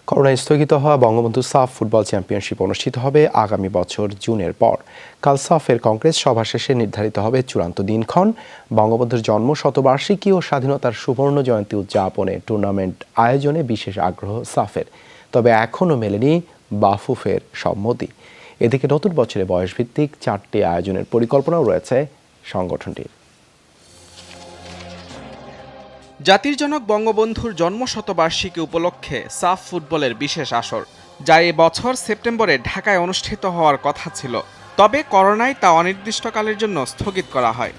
করোনায় স্থগিত হওয়া বঙ্গবন্ধু সাফ ফুটবল চ্যাম্পিয়নশিপ অনুষ্ঠিত হবে আগামী বছর জুনের পর। কাল সাফের কংগ্রেস সভা শেষে নির্ধারিত হবে চূড়ান্ত দিনক্ষণ। বঙ্গবন্ধুর জন্ম শতবার্ষিকী ও স্বাধীনতার সুবর্ণ জয়ন্তী উদযাপনে টুর্নামেন্ট আয়োজনে বিশেষ আগ্রহ সাফের, তবে এখনও মেলেনি বাফুফের সম্মতি। এদিকে নতুন বছরে বয়সভিত্তিক 4টি আয়োজনের পরিকল্পনাও রয়েছে সংগঠনটির। জাতির জনক বঙ্গবন্ধুর জন্মশতবার্ষিকী উপলক্ষে সাফ ফুটবলের বিশেষ আসর, যা এ বছর সেপ্টেম্বরে ঢাকায় অনুষ্ঠিত হওয়ার কথা ছিল, তবে করোনায় তা অনির্দিষ্টকালের জন্য স্থগিত করা হয়।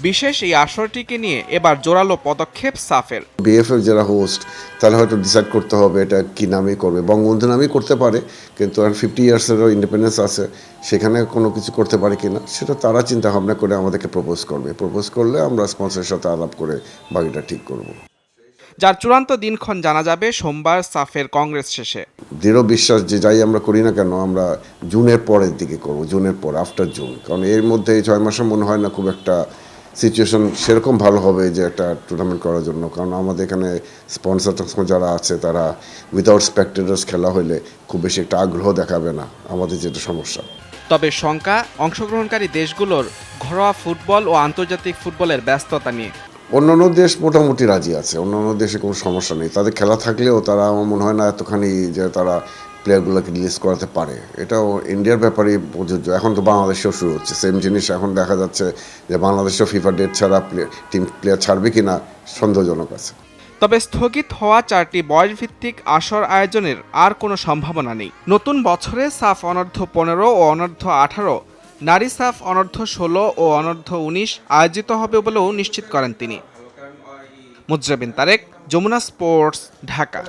বিশেষ এই আসরটিকে নিয়ে এবার জোরালো পদক্ষেপ সাফের। বিএফএফ যারা হোস্ট তারা হয়তো ডিসাইড করতে হবে এটা কি নামে করবে। বঙ্গবন্ধু নামেই করতে পারে, কিন্তু আর 50 ইয়ার্সেরও ইন্ডিপেন্ডেন্স আছে, সেখানে কোনো কিছু করতে পারে কিনা সেটা তারা চিন্তা ভাবনা করে আমাদেরকে প্রপোজ করলে আমরা স্পন্সরের সাথে আলাপ করে বাকিটা ঠিক করব। যার চূড়ান্ত দিনক্ষণ জানা যাবে সোমবার সাফের কংগ্রেস শেষে। দৃঢ় বিশ্বাস যে যাই আমরা করি না কেন আমরা জুনের পরের দিকে করব, জুনের পর, আফটার জুন। কারণ এর মধ্যে এই 6 মাসে মনে হয় না খুব একটা সিচুয়েশন সেরকম ভালো হবে যে একটা টুর্নামেন্ট করার জন্য। কারণ আমাদের এখানে স্পন্সর যারা আছে তারা উইদাউট স্পেক্টেটার্স খেলা হলে খুব বেশি একটা আগ্রহ দেখাবে না, আমাদের যেটা সমস্যা। তবে শঙ্কা অংশগ্রহণকারী দেশগুলোর ঘরোয়া ফুটবল ও আন্তর্জাতিক ফুটবলের ব্যস্ততা নিয়ে। অন্যান্য দেশ মোটামুটি রাজি আছে, অন্যান্য দেশে কোনো সমস্যা নেই। তাদের খেলা থাকলেও তারা আমার মনে হয় না এতখানি যে তারা প্লেয়ারগুলোকে রিলিজ করাতে পারে। এটাও ইন্ডিয়ার ব্যাপারেই প্রযোজ্য। এখন তো বাংলাদেশেও শুরু হচ্ছে সেম জিনিস। এখন দেখা যাচ্ছে যে বাংলাদেশেও ফিফা ডেট ছাড়া টিম প্লেয়ার ছাড়বে কিনা সন্দেহজনক আছে। তবে স্থগিত হওয়া 4টি বয়সভিত্তিক আসর আয়োজনের আর কোনো সম্ভাবনা নেই। নতুন বছরে সাফ অনূর্ধ্ব 15 ও অনূর্ধ্ব 18, নারী সাফ অনূর্ধ্ব 16 ও অনূর্ধ্ব 19 আয়োজিত হবে বলেও নিশ্চিত করেন তিনি। মুজরাবিন তারেক, যমুনা স্পোর্টস, ঢাকা।